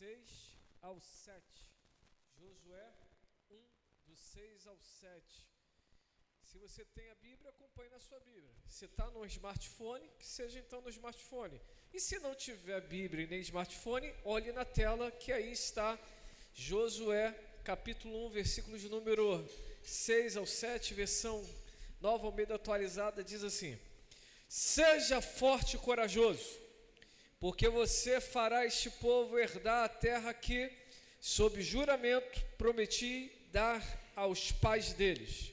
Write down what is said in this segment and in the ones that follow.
6 ao 7. Josué 1, do 6 ao 7. Se você tem a Bíblia, acompanhe na sua Bíblia. Se está no smartphone, que seja então no smartphone. E se não tiver Bíblia e nem smartphone, olhe na tela que aí está Josué, capítulo 1, versículos de número 6 ao 7, versão Nova Almeida atualizada, diz assim: seja forte e corajoso, porque você fará este povo herdar a terra que, sob juramento, prometi dar aos pais deles.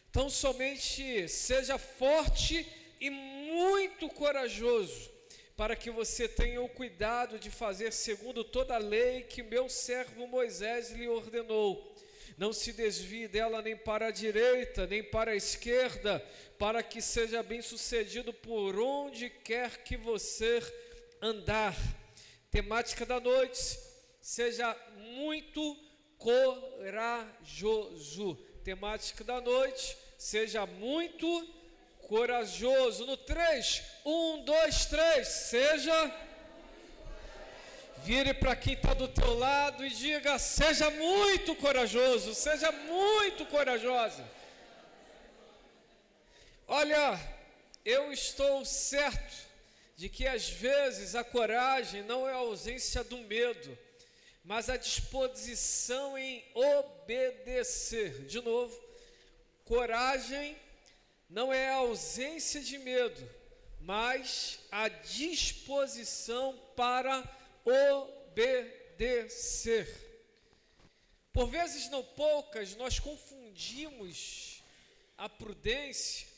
Então somente seja forte e muito corajoso, para que você tenha o cuidado de fazer segundo toda a lei que meu servo Moisés lhe ordenou. Não se desvie dela nem para a direita, nem para a esquerda, para que seja bem sucedido por onde quer que você andar. Temática da noite: seja muito corajoso. Temática da noite: seja muito corajoso. No 3, 1, 2, 3, seja. Vire para quem está do teu lado e diga: seja muito corajoso, seja muito corajosa. Olha, eu estou certo de que às vezes a coragem não é a ausência do medo, mas a disposição em obedecer. De novo, coragem não é a ausência de medo, mas a disposição para obedecer. Por vezes não poucas, nós confundimos a prudência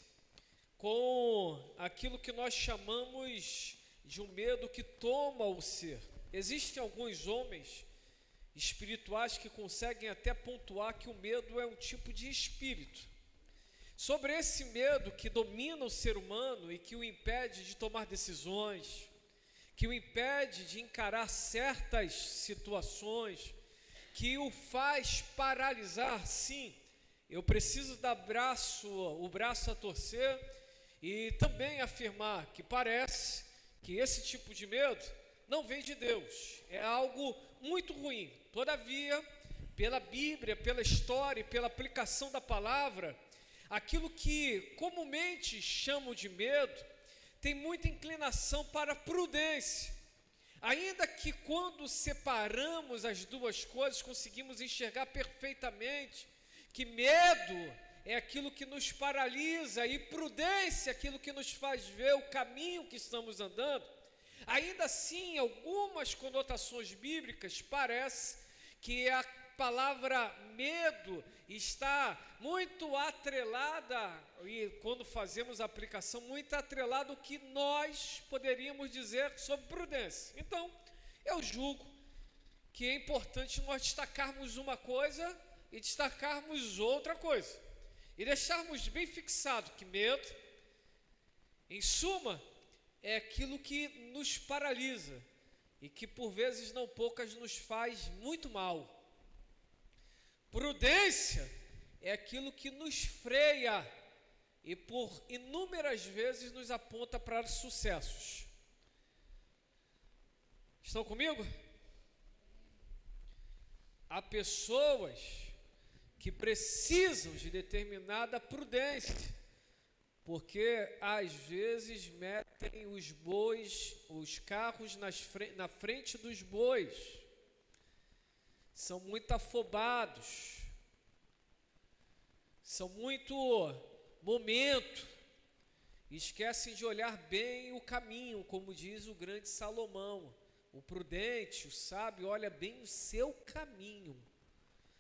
com aquilo que nós chamamos de um medo que toma o ser. Existem alguns homens espirituais que conseguem até pontuar que o medo é um tipo de espírito. Sobre esse medo que domina o ser humano e que o impede de tomar decisões, que o impede de encarar certas situações, que o faz paralisar. Sim, eu preciso dar o braço a torcer e também afirmar que parece que esse tipo de medo não vem de Deus, é algo muito ruim. Todavia, pela Bíblia, pela história e pela aplicação da palavra, aquilo que comumente chamam de medo tem muita inclinação para a prudência, ainda que quando separamos as duas coisas conseguimos enxergar perfeitamente que medo é aquilo que nos paralisa e prudência é aquilo que nos faz ver o caminho que estamos andando. Ainda assim, algumas conotações bíblicas parece que a palavra medo está muito atrelada, e quando fazemos a aplicação, muito atrelado ao que nós poderíamos dizer sobre prudência. Então, eu julgo que é importante nós destacarmos uma coisa e destacarmos outra coisa, e deixarmos bem fixado que medo, em suma, é aquilo que nos paralisa e que por vezes não poucas nos faz muito mal. Prudência é aquilo que nos freia e por inúmeras vezes nos aponta para sucessos. Estão comigo? Há pessoas que precisam de determinada prudência, porque às vezes metem os bois, os carros na frente dos bois. São muito afobados, são muito momento, esquecem de olhar bem o caminho, como diz o grande Salomão. O prudente, o sábio, olha bem o seu caminho.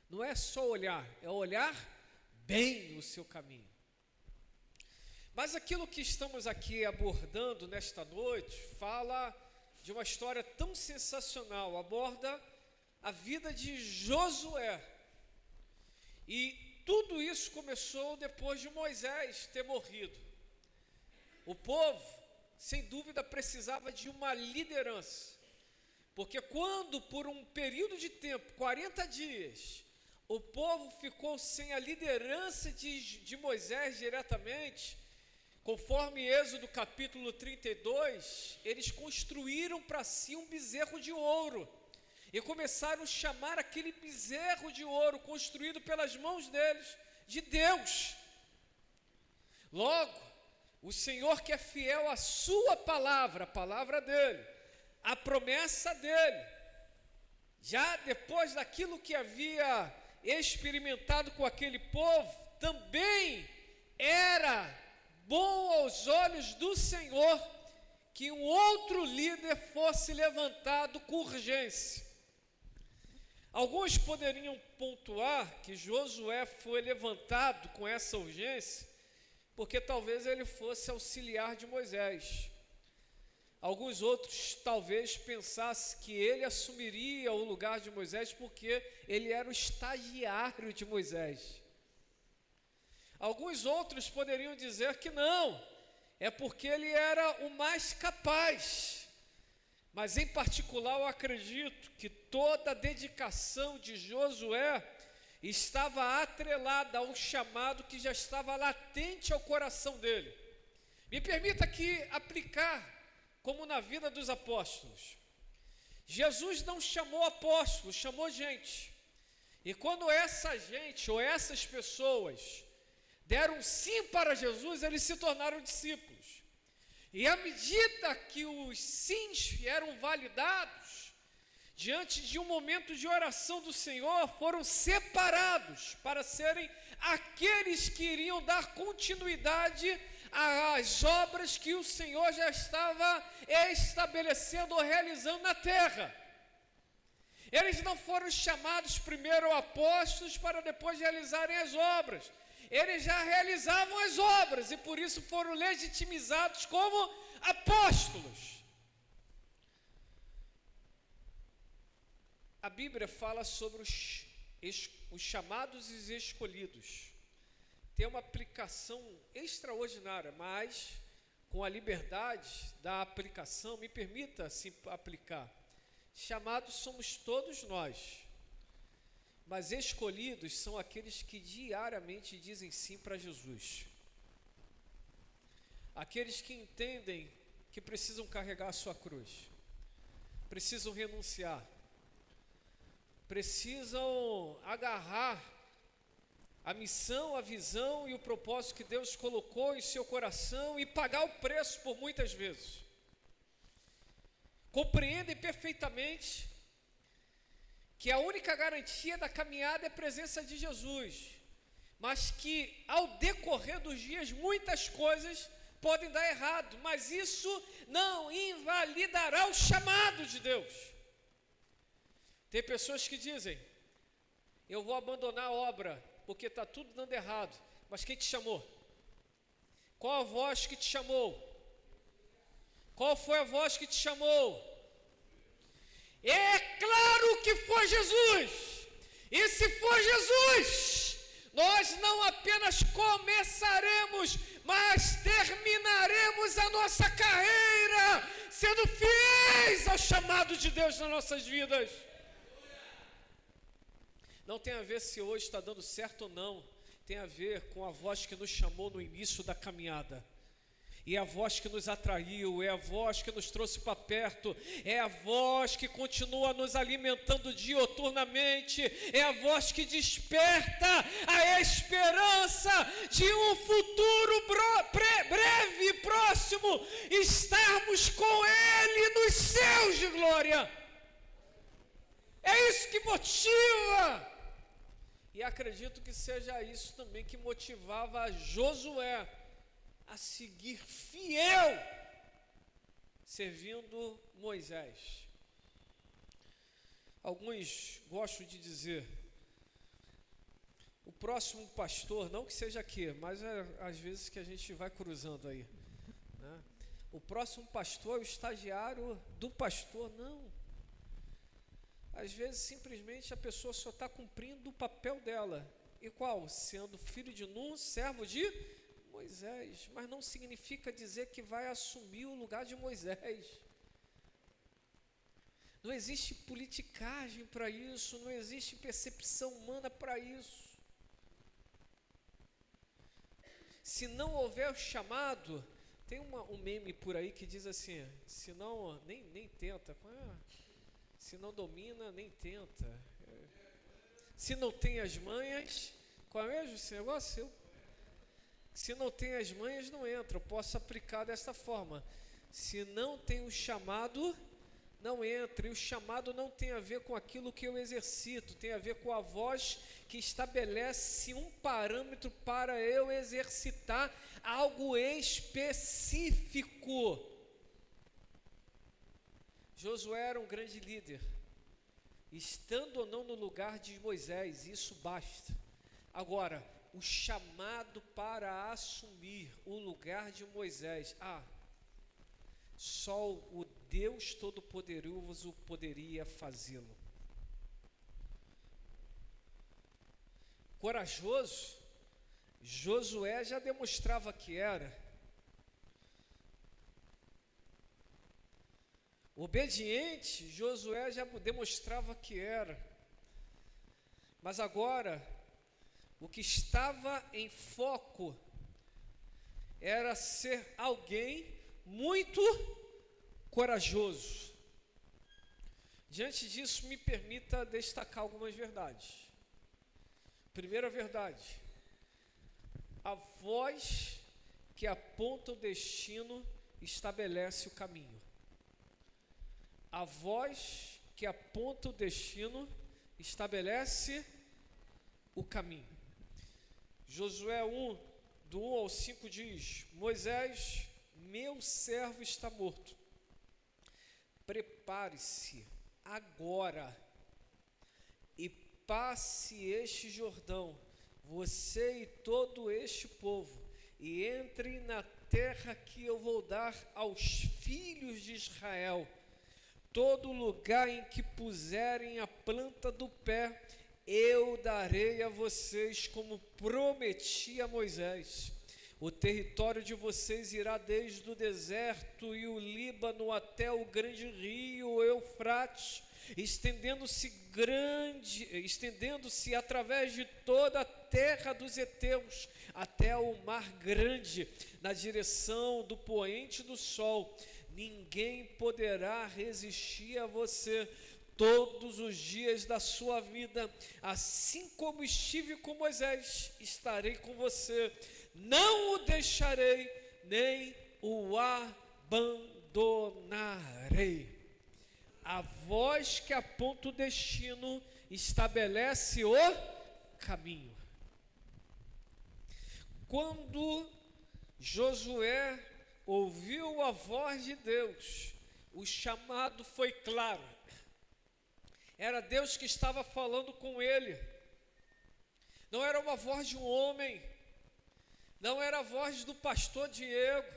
Não é só olhar, é olhar bem o seu caminho. Mas aquilo que estamos aqui abordando nesta noite fala de uma história tão sensacional, aborda a vida de Josué. E tudo isso começou depois de Moisés ter morrido. O povo, sem dúvida, precisava de uma liderança, porque quando por um período de tempo, 40 dias, o povo ficou sem a liderança de Moisés diretamente, conforme Êxodo capítulo 32, eles construíram para si um bezerro de ouro. e começaram a chamar aquele bezerro de ouro construído pelas mãos deles de Deus. Logo, o Senhor, que é fiel à sua palavra, a palavra dele, a promessa dele, já depois daquilo que havia experimentado com aquele povo, também era bom aos olhos do Senhor que um outro líder fosse levantado com urgência. Alguns poderiam pontuar que Josué foi levantado com essa urgência porque talvez ele fosse auxiliar de Moisés. Alguns outros talvez pensassem que ele assumiria o lugar de Moisés porque ele era o estagiário de Moisés. Alguns outros poderiam dizer que não, é porque ele era o mais capaz. Mas em particular eu acredito que toda a dedicação de Josué estava atrelada ao chamado que já estava latente ao coração dele. Me permita aqui aplicar, como na vida dos apóstolos. Jesus não chamou apóstolos, chamou gente. E quando essa gente, ou essas pessoas, deram sim para Jesus, eles se tornaram discípulos. E à medida que os sims eram validados, diante de um momento de oração do Senhor, foram separados para serem aqueles que iriam dar continuidade às obras que o Senhor já estava estabelecendo ou realizando na terra. Eles não foram chamados primeiro apóstolos para depois realizarem as obras. Eles já realizavam as obras e por isso foram legitimizados como apóstolos. A Bíblia fala sobre os chamados e os escolhidos. Tem uma aplicação extraordinária, mas com a liberdade da aplicação, me permita assim aplicar. Chamados somos todos nós, mas escolhidos são aqueles que diariamente dizem sim para Jesus. Aqueles que entendem que precisam carregar a sua cruz, precisam renunciar, precisam agarrar a missão, a visão e o propósito que Deus colocou em seu coração e pagar o preço por muitas vezes. Compreendem perfeitamente que a única garantia da caminhada é a presença de Jesus, mas que ao decorrer dos dias muitas coisas podem dar errado, mas isso não invalidará o chamado de Deus. Tem pessoas que dizem, eu vou abandonar a obra, porque está tudo dando errado. Mas quem te chamou? Qual a voz que te chamou? Qual foi a voz que te chamou? É claro que foi Jesus. E se for Jesus, nós não apenas começaremos, mas terminaremos a nossa carreira sendo fiéis ao chamado de Deus nas nossas vidas. Não tem a ver se hoje está dando certo ou não, tem a ver com a voz que nos chamou no início da caminhada. E é a voz que nos atraiu, é a voz que nos trouxe para perto, é a voz que continua nos alimentando dioturnamente, é a voz que desperta a esperança de um futuro breve e próximo, estarmos com Ele nos céus de glória. É isso que motiva. E acredito que seja isso também que motivava Josué a seguir fiel, servindo Moisés. Alguns gostam de dizer, o próximo pastor, não que seja aqui, mas às vezes que a gente vai cruzando aí, né? O próximo pastor é o estagiário do pastor, não. Às vezes, simplesmente, a pessoa só está cumprindo o papel dela. E qual? Sendo filho de Nun, servo de Moisés. Mas não significa dizer que vai assumir o lugar de Moisés. Não existe politicagem para isso, não existe percepção humana para isso. Se não houver o chamado, tem um meme por aí que diz assim, se não, nem tenta, Se não domina, nem tenta. Se não tem as manhas, qual é mesmo esse negócio? Se não tem as manhas, não entra. Eu posso aplicar dessa forma. Se não tem o chamado, não entra. E o chamado não tem a ver com aquilo que eu exercito, tem a ver com a voz que estabelece um parâmetro para eu exercitar algo específico. Josué era um grande líder, estando ou não no lugar de Moisés, isso basta. Agora, o chamado para assumir o lugar de Moisés, só o Deus Todo-Poderoso poderia fazê-lo. Corajoso, Josué já demonstrava que era. Obediente, Josué já demonstrava que era. Mas agora, o que estava em foco era ser alguém muito corajoso. Diante disso, me permita destacar algumas verdades. Primeira verdade: a voz que aponta o destino estabelece o caminho. A voz que aponta o destino estabelece o caminho. Josué 1, do 1 ao 5 diz: Moisés, meu servo está morto. Prepare-se agora e passe este Jordão, você e todo este povo, e entre na terra que eu vou dar aos filhos de Israel. Todo lugar em que puserem a planta do pé, eu darei a vocês, como prometi a Moisés. O território de vocês irá desde o deserto e o Líbano até o grande rio Eufrates, estendendo-se através de toda a terra dos heteus até o mar grande, na direção do poente do sol. Ninguém poderá resistir a você todos os dias da sua vida. Assim como estive com Moisés, estarei com você. Não o deixarei, nem o abandonarei. A voz que aponta o destino estabelece o caminho. Quando Josué ouviu a voz de Deus, o chamado foi claro. Era Deus que estava falando com ele. Não era uma voz de um homem, não era a voz do pastor Diego,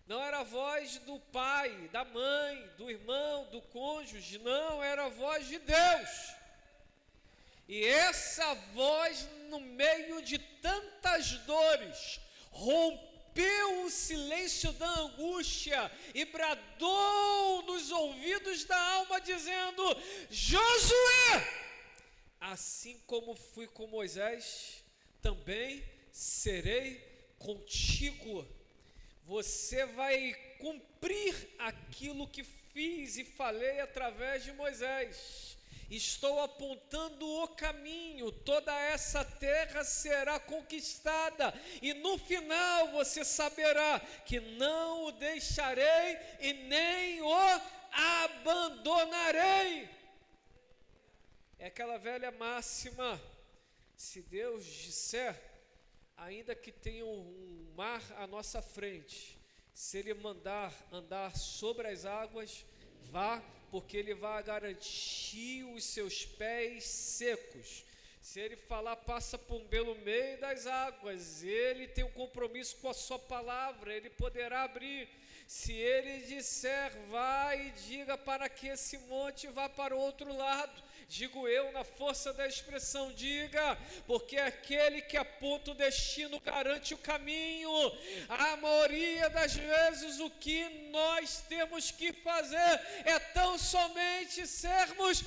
não era a voz do pai, da mãe, do irmão, do cônjuge, não, era a voz de Deus. E essa voz, no meio de tantas dores, rompeu o silêncio da angústia e bradou nos ouvidos da alma, dizendo: Josué, assim como fui com Moisés, também serei contigo. Você vai cumprir aquilo que fiz e falei através de Moisés. Estou apontando o caminho, toda essa terra será conquistada, e no final você saberá que não o deixarei e nem o abandonarei. É aquela velha máxima: se Deus disser, ainda que tenha um mar à nossa frente, se Ele mandar andar sobre as águas, vá, porque Ele vai garantir os seus pés secos. Se Ele falar, passa pelo meio das águas, Ele tem um compromisso com a sua palavra, Ele poderá abrir. Se Ele disser, vá e diga para que esse monte vá para o outro lado, digo eu na força da expressão, diga, porque aquele que aponta o destino garante o caminho. A maioria das vezes o que nós temos que fazer é tão somente sermos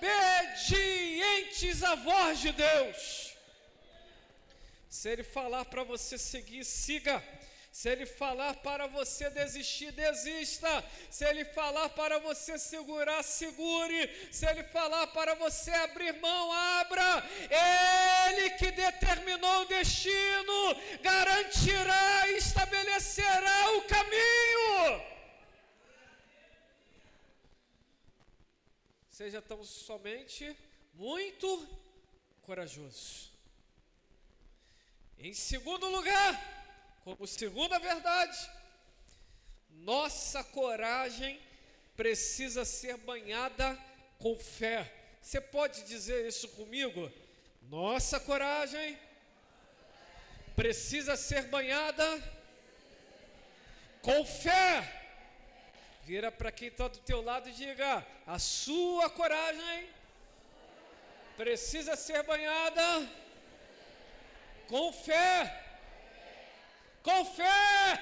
obedientes à voz de Deus. Se Ele falar para você seguir, siga. Se Ele falar para você desistir, desista. Se Ele falar para você segurar, segure. Se Ele falar para você abrir mão, abra. Ele que determinou o destino, garantirá e estabelecerá o caminho. Seja tão somente muito corajoso. Em segundo lugar, como segunda verdade, nossa coragem precisa ser banhada com fé. Você pode dizer isso comigo? Nossa coragem precisa ser banhada com fé. Vira para quem está do teu lado e diga: a sua coragem precisa ser banhada com fé. Com fé.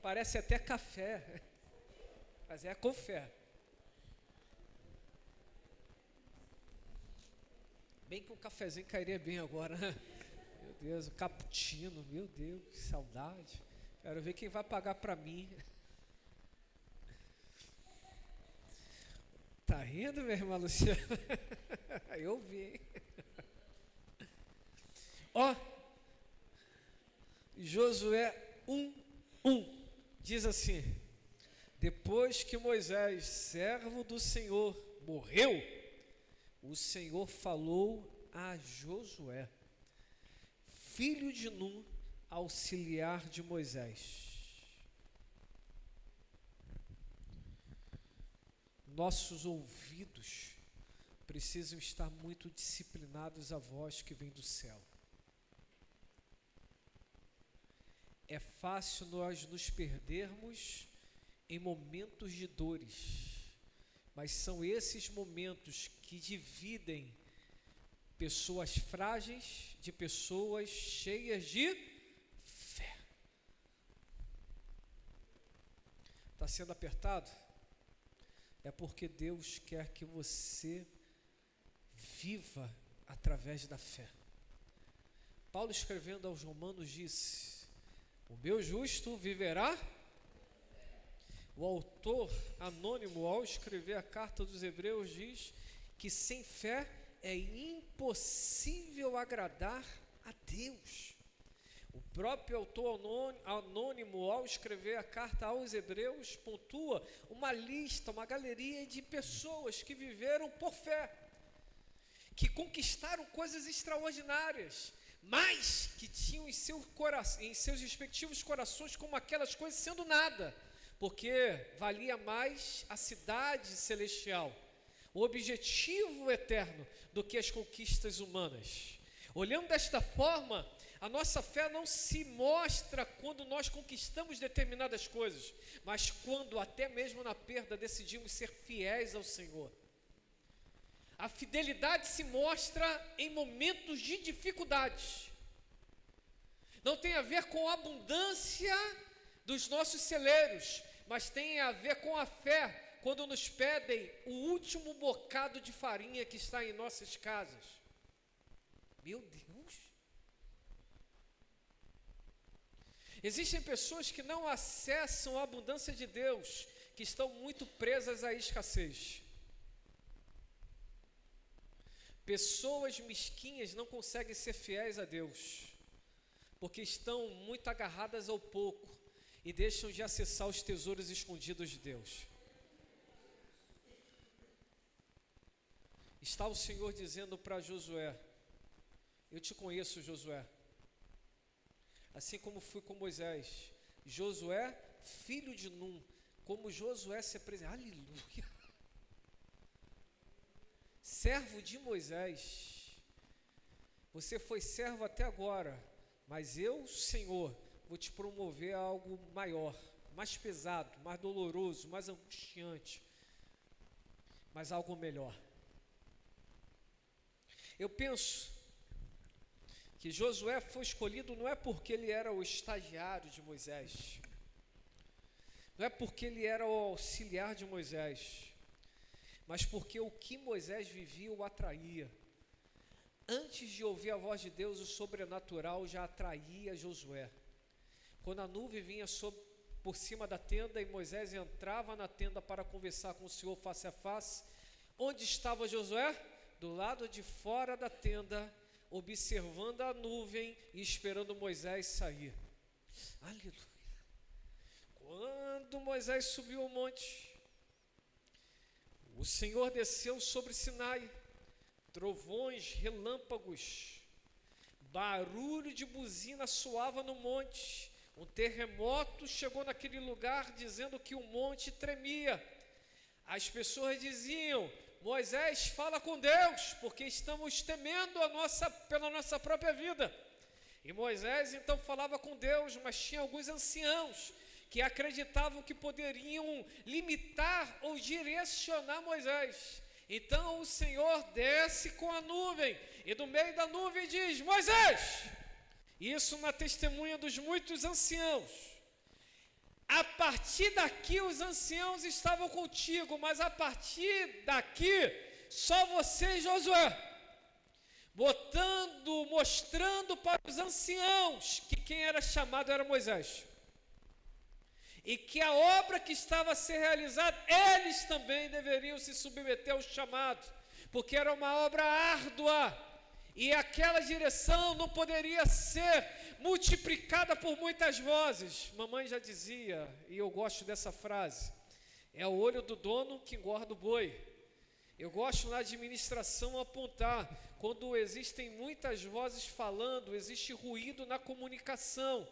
Parece até café, mas é com fé. Bem que um cafezinho cairia bem agora, né? Meu Deus, o cappuccino, meu Deus, que saudade. Quero ver quem vai pagar para mim. Tá rindo, minha irmã Luciana? Eu vi. Ó, Josué 1:1 diz assim: depois que Moisés, servo do Senhor, morreu, o Senhor falou a Josué, filho de Num, auxiliar de Moisés. Nossos ouvidos precisam estar muito disciplinados à voz que vem do céu. É fácil nós nos perdermos em momentos de dores, mas são esses momentos que dividem pessoas frágeis de pessoas cheias de fé. Está sendo apertado? É porque Deus quer que você viva através da fé. Paulo, escrevendo aos Romanos, disse: o meu justo viverá. O autor anônimo, ao escrever a carta dos Hebreus, diz que sem fé é impossível agradar a Deus. O próprio autor anônimo, ao escrever a carta aos Hebreus, pontua uma lista, uma galeria de pessoas que viveram por fé, que conquistaram coisas extraordinárias, mas que tinham em seus respectivos corações como aquelas coisas sendo nada, porque valia mais a cidade celestial, o objetivo eterno, do que as conquistas humanas. Olhando desta forma, a nossa fé não se mostra quando nós conquistamos determinadas coisas, mas quando até mesmo na perda decidimos ser fiéis ao Senhor. A fidelidade se mostra em momentos de dificuldades. Não tem a ver com a abundância dos nossos celeiros, mas tem a ver com a fé, quando nos pedem o último bocado de farinha que está em nossas casas. Meu Deus! Existem pessoas que não acessam a abundância de Deus, que estão muito presas à escassez. Pessoas mesquinhas não conseguem ser fiéis a Deus, porque estão muito agarradas ao pouco e deixam de acessar os tesouros escondidos de Deus. Está o Senhor dizendo para Josué: eu te conheço, Josué, assim como fui com Moisés. Josué, filho de Num, como Josué se apresenta, aleluia, servo de Moisés. Você foi servo até agora, mas eu, Senhor, vou te promover a algo maior, mais pesado, mais doloroso, mais angustiante, mas algo melhor. Eu penso que Josué foi escolhido não é porque ele era o estagiário de Moisés, não é porque ele era o auxiliar de Moisés, mas porque o que Moisés vivia o atraía. Antes de ouvir a voz de Deus, o sobrenatural já atraía Josué. quando a nuvem vinha por cima da tenda e Moisés entrava na tenda para conversar com o Senhor face a face, onde estava Josué? Do lado de fora da tenda, observando a nuvem e esperando Moisés sair. Aleluia. Quando Moisés subiu ao monte, o Senhor desceu sobre Sinai, trovões, relâmpagos, barulho de buzina soava no monte, um terremoto chegou naquele lugar dizendo que o monte tremia. As pessoas diziam: Moisés, fala com Deus, porque estamos temendo pela nossa própria vida. E Moisés então falava com Deus, mas tinha alguns anciãos que acreditavam que poderiam limitar ou direcionar Moisés. Então o Senhor desce com a nuvem, e do meio da nuvem diz: Moisés! Isso na testemunha dos muitos anciãos. A partir daqui os anciãos estavam contigo, mas a partir daqui só você e Josué. Mostrando para os anciãos que quem era chamado era Moisés. E que a obra que estava a ser realizada, eles também deveriam se submeter ao chamado, porque era uma obra árdua, e aquela direção não poderia ser multiplicada por muitas vozes. Mamãe já dizia, e eu gosto dessa frase: é o olho do dono que engorda o boi. Eu gosto na administração apontar, quando existem muitas vozes falando, existe ruído na comunicação.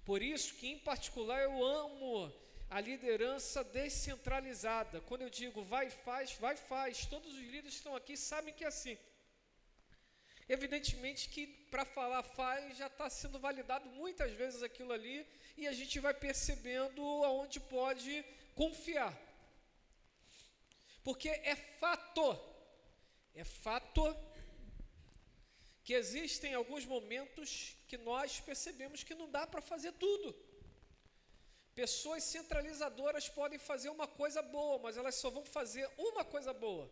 Por isso que, em particular, eu amo a liderança descentralizada. Quando eu digo vai, faz, todos os líderes que estão aqui sabem que é assim. Evidentemente que para falar faz já está sendo validado muitas vezes aquilo ali, e a gente vai percebendo aonde pode confiar. Porque é fato que existem alguns momentos que nós percebemos que não dá para fazer tudo. Pessoas centralizadoras podem fazer uma coisa boa, mas elas só vão fazer uma coisa boa,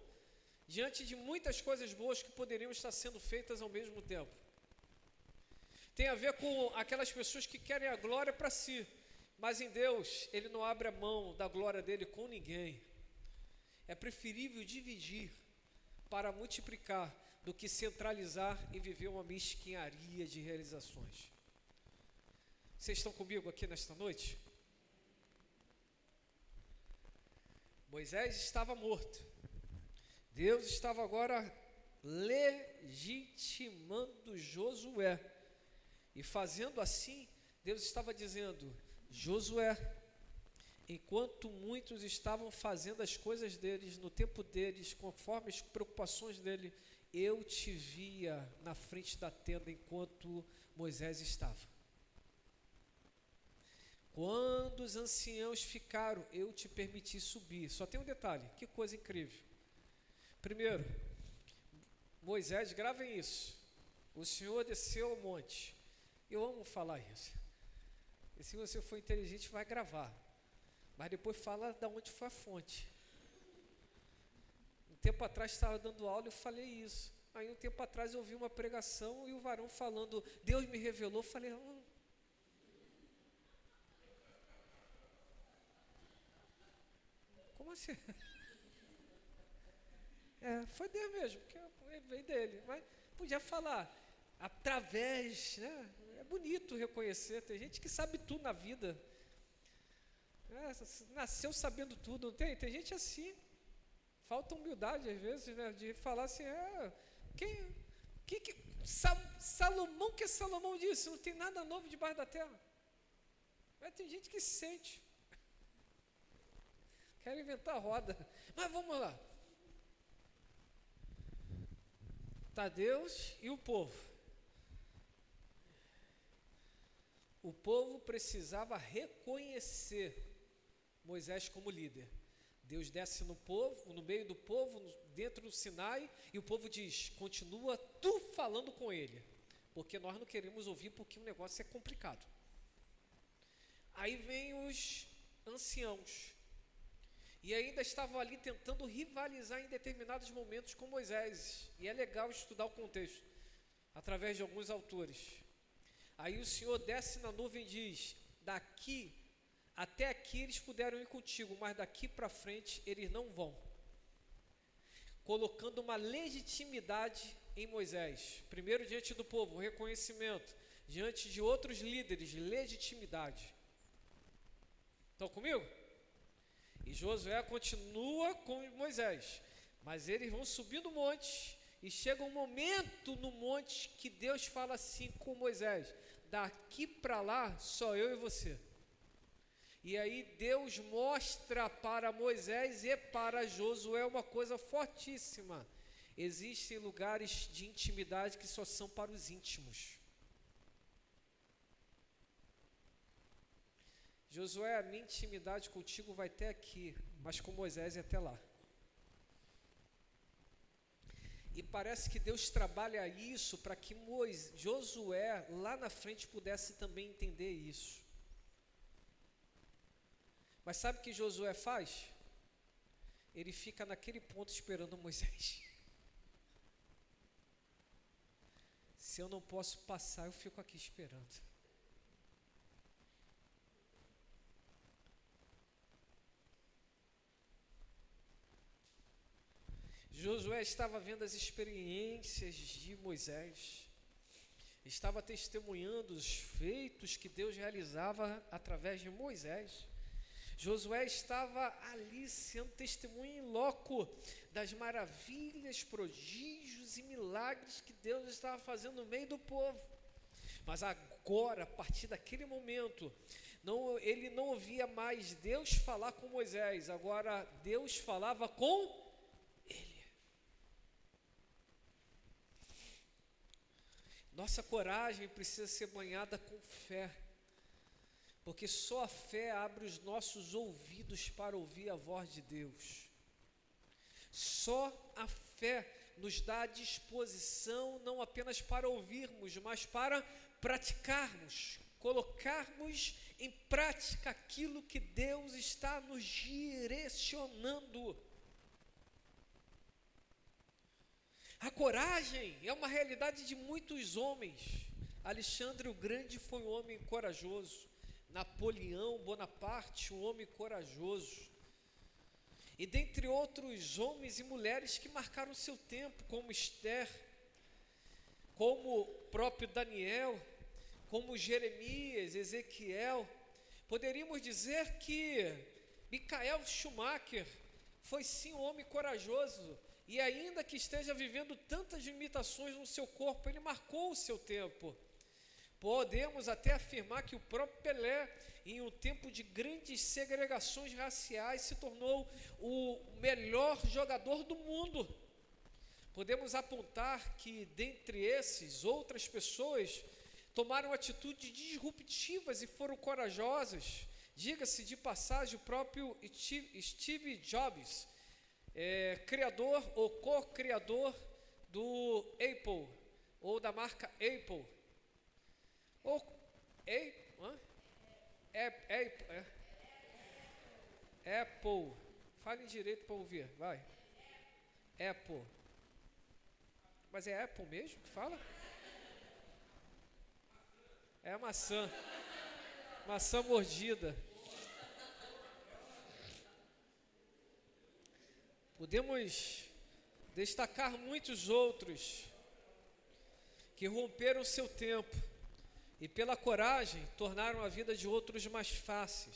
diante de muitas coisas boas que poderiam estar sendo feitas ao mesmo tempo. Tem a ver com aquelas pessoas que querem a glória para si, mas em Deus, Ele não abre a mão da glória dEle com ninguém. É preferível dividir para multiplicar do que centralizar e viver uma mesquinharia de realizações. Vocês estão comigo aqui nesta noite? Moisés estava morto. Deus estava agora legitimando Josué. E fazendo assim, Deus estava dizendo: Josué, enquanto muitos estavam fazendo as coisas deles, no tempo deles, conforme as preocupações dele, eu te via na frente da tenda enquanto Moisés estava. Quando os anciãos ficaram, eu te permiti subir. Só tem um detalhe, que coisa incrível. Primeiro, Moisés, gravem isso. O Senhor desceu ao monte. Eu amo falar isso. E se você for inteligente, vai gravar. Mas depois fala de onde foi a fonte. Um tempo atrás estava dando aula e eu falei isso. Aí um tempo atrás eu ouvi uma pregação e o varão falando: Deus me revelou. Eu falei: como assim? Foi Deus mesmo, porque veio dele. Mas podia falar através, né? É bonito reconhecer. Tem gente que sabe tudo na vida. Nasceu sabendo tudo, não tem? Tem gente assim. Falta humildade às vezes, né? De falar assim: Salomão, que Salomão disse? Não tem nada novo debaixo da terra. Mas tem gente que se sente. Quer inventar roda. Mas vamos lá. Está Deus e o povo. O povo precisava reconhecer Moisés como líder. Deus desce no meio do povo, dentro do Sinai, e o povo diz: continua tu falando com ele, porque nós não queremos ouvir, porque o negócio é complicado. Aí vem os anciãos, e ainda estavam ali tentando rivalizar em determinados momentos com Moisés, e é legal estudar o contexto, através de alguns autores. Aí o Senhor desce na nuvem e diz: daqui até aqui eles puderam ir contigo, mas daqui para frente eles não vão. Colocando uma legitimidade em Moisés. Primeiro diante do povo, reconhecimento. Diante de outros líderes, legitimidade. Estão comigo? E Josué continua com Moisés. Mas eles vão subir no monte. E chega um momento no monte que Deus fala assim com Moisés: daqui para lá, só eu e você. E aí Deus mostra para Moisés e para Josué uma coisa fortíssima. Existem lugares de intimidade que só são para os íntimos. Josué, a minha intimidade contigo vai até aqui, mas com Moisés é até lá. E parece que Deus trabalha isso para que Josué lá na frente pudesse também entender isso. Mas sabe o que Josué faz? Ele fica naquele ponto esperando Moisés. Se eu não posso passar, eu fico aqui esperando. Josué estava vendo as experiências de Moisés, estava testemunhando os feitos que Deus realizava através de Moisés. Josué estava ali sendo testemunha em loco das maravilhas, prodígios e milagres que Deus estava fazendo no meio do povo. Mas agora, a partir daquele momento, ele não ouvia mais Deus falar com Moisés, agora Deus falava com ele. Nossa coragem precisa ser banhada com fé. Porque só a fé abre os nossos ouvidos para ouvir a voz de Deus. Só a fé nos dá a disposição não apenas para ouvirmos, mas para praticarmos, colocarmos em prática aquilo que Deus está nos direcionando. A coragem é uma realidade de muitos homens. Alexandre o Grande foi um homem corajoso. Napoleão Bonaparte, um homem corajoso. E dentre outros homens e mulheres que marcaram seu tempo, como Esther, como o próprio Daniel, como Jeremias, Ezequiel, poderíamos dizer que Michael Schumacher foi sim um homem corajoso, e ainda que esteja vivendo tantas limitações no seu corpo, ele marcou o seu tempo. Podemos até afirmar que o próprio Pelé, em um tempo de grandes segregações raciais, se tornou o melhor jogador do mundo. Podemos apontar que, dentre esses, outras pessoas tomaram atitudes disruptivas e foram corajosas. Diga-se de passagem, o próprio Steve Jobs, criador ou co-criador do Apple, ou da marca Apple. Apple. Fale direito para ouvir, vai. Apple. Mas é Apple mesmo que fala? É a maçã. Maçã mordida. Podemos destacar muitos outros que romperam seu tempo e pela coragem tornaram a vida de outros mais fácil.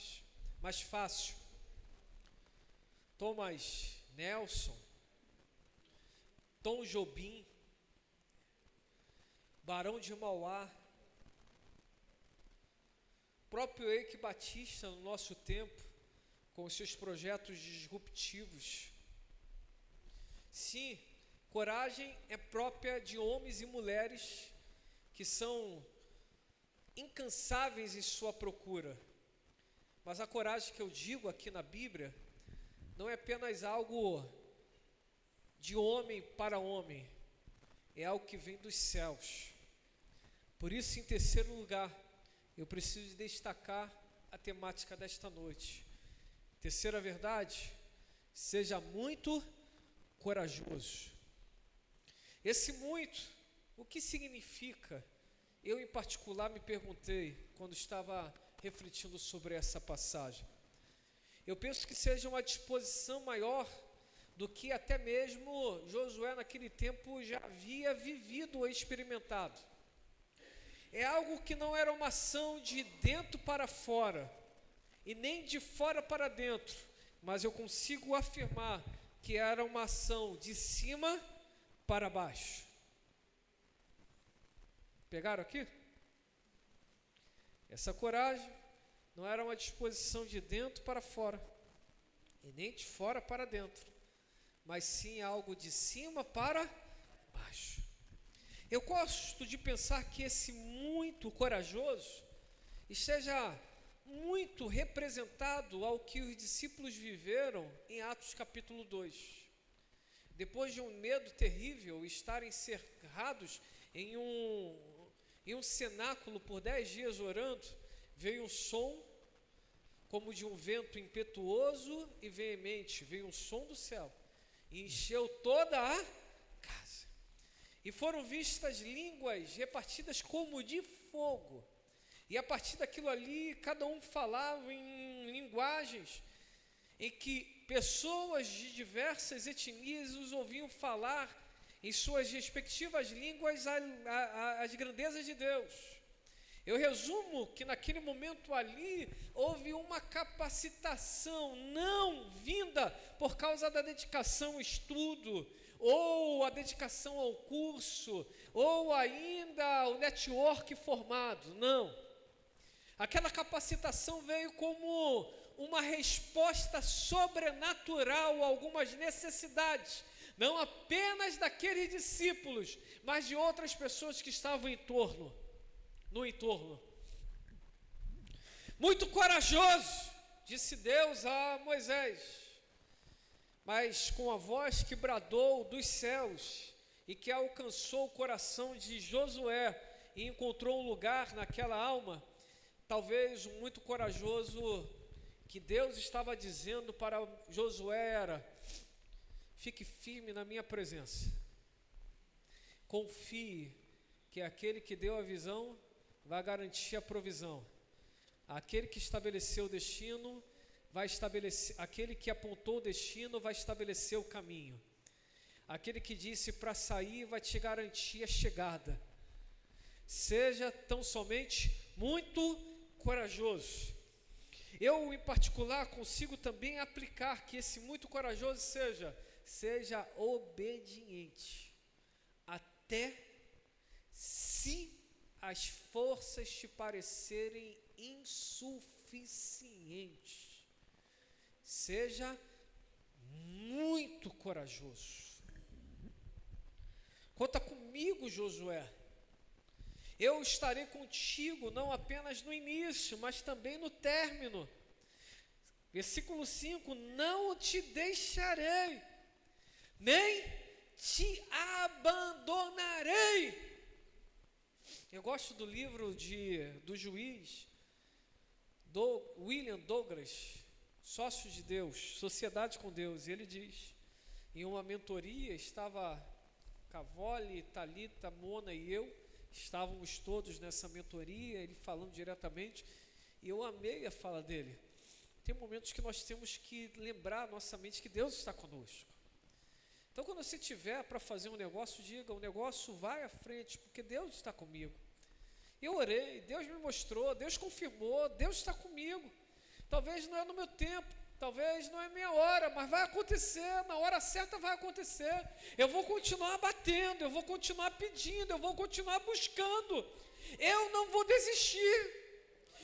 Thomas Nelson, Tom Jobim, Barão de Mauá, próprio Eike Batista no nosso tempo, com os seus projetos disruptivos. Sim, coragem é própria de homens e mulheres que são incansáveis em sua procura. Mas a coragem que eu digo aqui na Bíblia não é apenas algo de homem para homem, é algo que vem dos céus. Por isso, em terceiro lugar, eu preciso destacar a temática desta noite. Terceira verdade, seja muito corajoso. Esse muito, o que significa Eu, em particular, me perguntei, quando estava refletindo sobre essa passagem, eu penso que seja uma disposição maior do que até mesmo Josué naquele tempo já havia vivido ou experimentado. É algo que não era uma ação de dentro para fora, e nem de fora para dentro, mas eu consigo afirmar que era uma ação de cima para baixo. Pegaram aqui? Essa coragem não era uma disposição de dentro para fora, e nem de fora para dentro, mas sim algo de cima para baixo. Eu gosto de pensar que esse muito corajoso esteja muito representado ao que os discípulos viveram em Atos capítulo 2. Depois de um medo terrível, estarem cercados em um cenáculo por 10 dias orando, veio um som como de um vento impetuoso e veemente, veio um som do céu, e encheu toda a casa. E foram vistas línguas repartidas como de fogo, e a partir daquilo ali, cada um falava em linguagens em que pessoas de diversas etnias os ouviam falar em suas respectivas línguas as grandezas de Deus. Eu resumo que naquele momento ali houve uma capacitação não vinda por causa da dedicação ao estudo, ou a dedicação ao curso, ou ainda o network formado, não. Aquela capacitação veio como uma resposta sobrenatural a algumas necessidades, não apenas daqueles discípulos, mas de outras pessoas que estavam no entorno. Muito corajoso, disse Deus a Moisés, mas com a voz que bradou dos céus e que alcançou o coração de Josué e encontrou um lugar naquela alma, talvez o muito corajoso que Deus estava dizendo para Josué era: fique firme na minha presença, confie que aquele que deu a visão vai garantir a provisão, aquele que estabeleceu o destino vai estabelecer, aquele que apontou o destino vai estabelecer o caminho, aquele que disse para sair vai te garantir a chegada. Seja tão somente muito corajoso. Eu, em particular, consigo também aplicar que esse muito corajoso seja obediente, até se as forças te parecerem insuficientes. Seja muito corajoso. Conta comigo, Josué. Eu estarei contigo não apenas no início, mas também no término. Versículo 5: não te deixarei, nem te abandonarei. Eu gosto do livro do juiz William Douglas, Sócios de Deus, Sociedade com Deus. E ele diz, em uma mentoria, estava Cavoli, Thalita, Mona e eu, estávamos todos nessa mentoria, ele falando diretamente, e eu amei a fala dele. Tem momentos que nós temos que lembrar nossa mente que Deus está conosco. Então, quando você tiver para fazer um negócio, diga: o negócio vai à frente, porque Deus está comigo. Eu orei, Deus me mostrou, Deus confirmou, Deus está comigo. Talvez não é no meu tempo, talvez não é minha hora, mas vai acontecer, na hora certa vai acontecer. Eu vou continuar batendo, eu vou continuar pedindo, eu vou continuar buscando. Eu não vou desistir.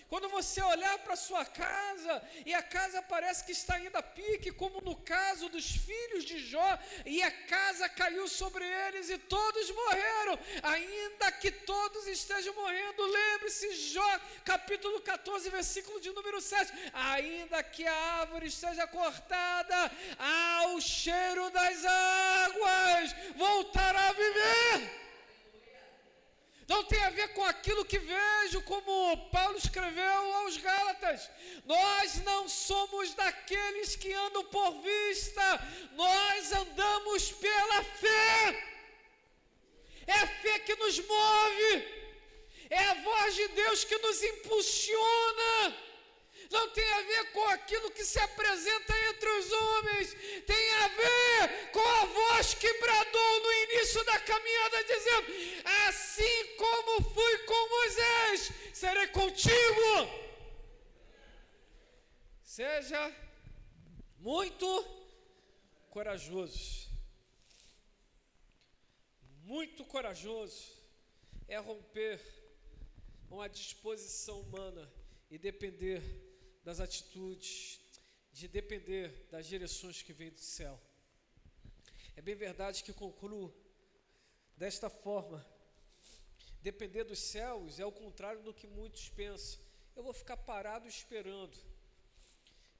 Quando você olhar para a sua casa, e a casa parece que está indo a pique, como no caso dos filhos de Jó, e a casa caiu sobre eles e todos morreram, ainda que todos estejam morrendo, lembre-se, Jó, capítulo 14, versículo de número 7, ainda que a árvore esteja cortada, ao cheiro das águas, voltará a viver. Não tem a ver com aquilo que vejo, como Paulo escreveu aos Gálatas. Nós não somos daqueles que andam por vista, nós andamos pela fé. É a fé que nos move, voz de Deus que nos impulsiona. Não tem a ver com aquilo que se apresenta entre os homens, tem a ver com a voz que bradou no início da caminhada, dizendo: assim como fui com Moisés, serei contigo. Seja muito corajoso. Muito corajoso é romper uma disposição humana e depender das atitudes, de depender das direções que vêm do céu. É bem verdade que concluo desta forma: depender dos céus é o contrário do que muitos pensam. Eu vou ficar parado esperando.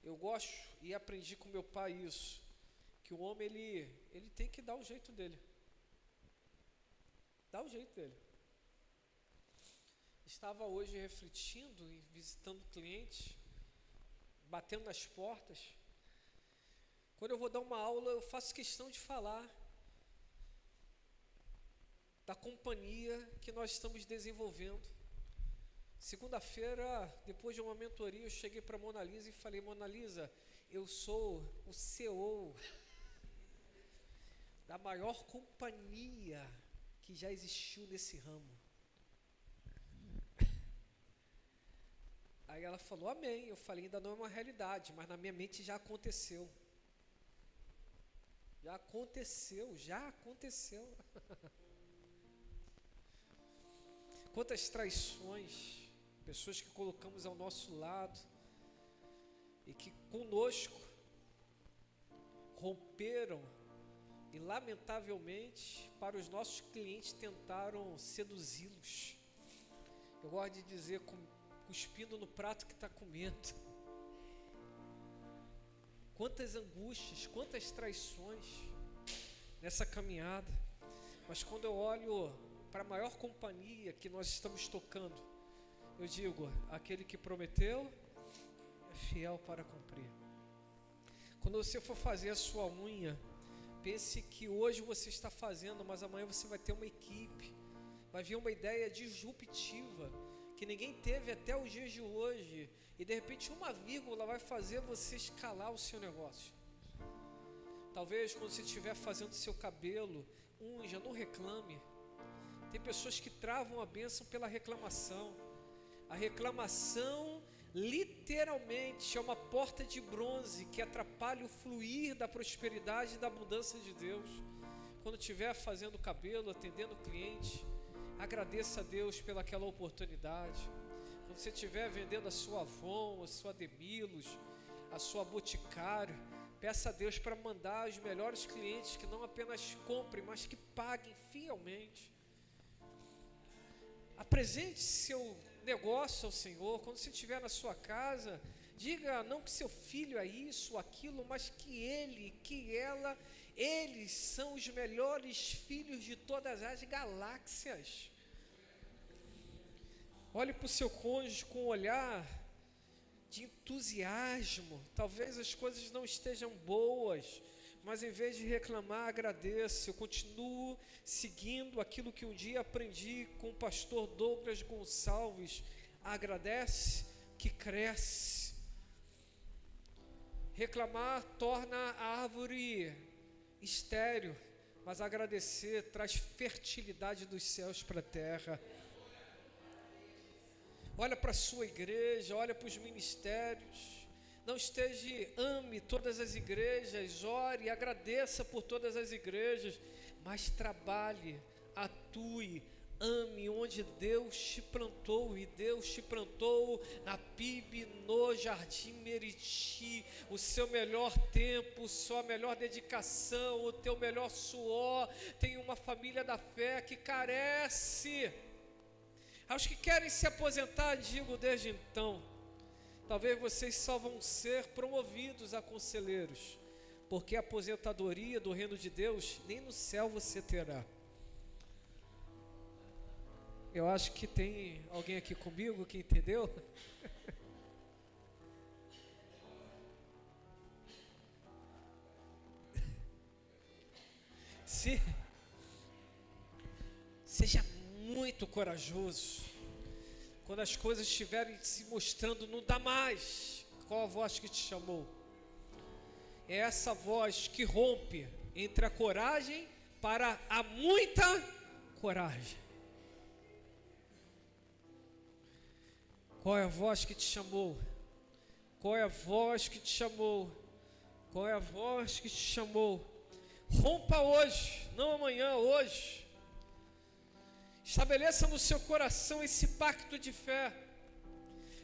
Eu gosto e aprendi com meu pai isso, que o homem ele tem que dar o jeito dele. Dá o jeito dele. Estava hoje refletindo e visitando clientes, batendo nas portas. Quando eu vou dar uma aula, eu faço questão de falar da companhia que nós estamos desenvolvendo. Segunda-feira, depois de uma mentoria, eu cheguei para a Mona Lisa e falei: Mona Lisa, eu sou o CEO da maior companhia que já existiu nesse ramo. Aí ela falou: amém. Eu falei: ainda não é uma realidade, mas na minha mente já aconteceu. Já aconteceu, já aconteceu. Quantas traições, pessoas que colocamos ao nosso lado e que conosco romperam e lamentavelmente para os nossos clientes tentaram seduzi-los. Eu gosto de dizer, cuspindo no prato que está comendo. Quantas angústias, quantas traições nessa caminhada. Mas quando eu olho para a maior companhia que nós estamos tocando, eu digo: aquele que prometeu é fiel para cumprir. Quando você for fazer a sua unha, pense que hoje você está fazendo, mas amanhã você vai ter uma equipe, vai vir uma ideia disruptiva que ninguém teve até os dias de hoje, e de repente uma vírgula vai fazer você escalar o seu negócio. Talvez quando você estiver fazendo seu cabelo, unja, não reclame. Tem pessoas que travam a bênção pela reclamação. A reclamação literalmente é uma porta de bronze que atrapalha o fluir da prosperidade e da abundância de Deus. Quando estiver fazendo cabelo, atendendo o cliente, agradeça a Deus pelaquela oportunidade. Quando você estiver vendendo a sua Avon, a sua Demilos, a sua Boticário, peça a Deus para mandar os melhores clientes que não apenas comprem, mas que paguem fielmente. Apresente seu negócio ao Senhor. Quando você estiver na sua casa, diga não que seu filho é isso, aquilo, mas que ele, que ela, eles são os melhores filhos de todas as galáxias. Olhe para o seu cônjuge com um olhar de entusiasmo. Talvez as coisas não estejam boas, mas em vez de reclamar, agradeça. Eu continuo seguindo aquilo que um dia aprendi com o pastor Douglas Gonçalves: agradece que cresce. Reclamar torna a árvore estéril, mas agradecer traz fertilidade dos céus para a terra. Olha para a sua igreja, olha para os ministérios. Não ame todas as igrejas, ore, agradeça por todas as igrejas, mas trabalhe, atue, ame onde Deus te plantou. E Deus te plantou na PIB, no Jardim Meriti. O seu melhor tempo, sua melhor dedicação, o teu melhor suor. Tem uma família da fé que carece. Aos que querem se aposentar, digo desde então: talvez vocês só vão ser promovidos a conselheiros, porque a aposentadoria do reino de Deus nem no céu você terá. Eu acho que tem alguém aqui comigo que entendeu. Seja muito corajoso. quando as coisas estiverem se mostrando não dá mais, qual a voz que te chamou? É essa voz que rompe entre a coragem para a muita coragem. Qual é a voz que te chamou? Qual é a voz que te chamou? Qual é a voz que te chamou? Rompa hoje, não amanhã, hoje. Estabeleça no seu coração esse pacto de fé,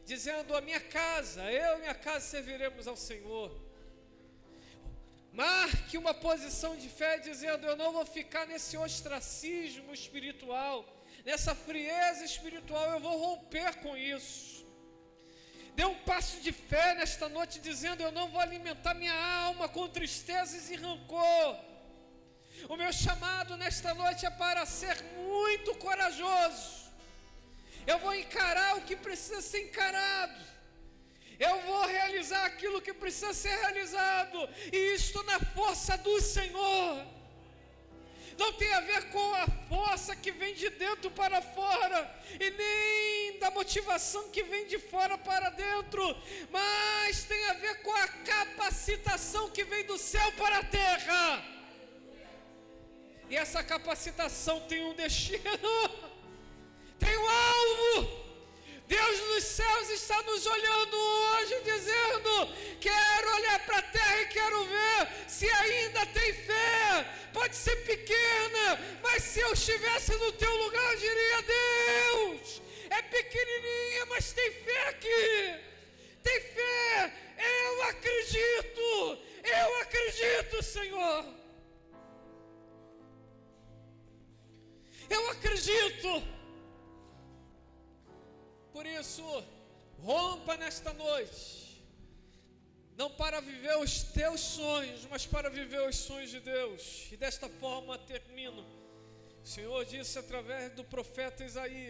dizendo: a minha casa, eu e minha casa serviremos ao Senhor. Marque uma posição de fé, dizendo: eu não vou ficar nesse ostracismo espiritual, nessa frieza espiritual, eu vou romper com isso. Dê um passo de fé nesta noite, dizendo: eu não vou alimentar minha alma com tristezas e rancor. O meu chamado nesta noite é para ser muito corajoso. Eu vou encarar o que precisa ser encarado. Eu vou realizar aquilo que precisa ser realizado. E isto na força do Senhor. Não tem a ver com a força que vem de dentro para fora, e nem da motivação que vem de fora para dentro, mas tem a ver com a capacitação que vem do céu para a terra. E essa capacitação tem um destino, tem um alvo. Deus dos céus está nos olhando hoje, dizendo: quero olhar para a terra e quero ver se ainda tem fé. Pode ser pequena, mas se eu estivesse no teu lugar, eu diria: Deus, é pequenininha, mas tem fé aqui. Tem fé, eu acredito, Senhor. Eu acredito. Por isso, rompa nesta noite, não para viver os teus sonhos, mas para viver os sonhos de Deus. E desta forma termino. O Senhor disse através do profeta Isaías: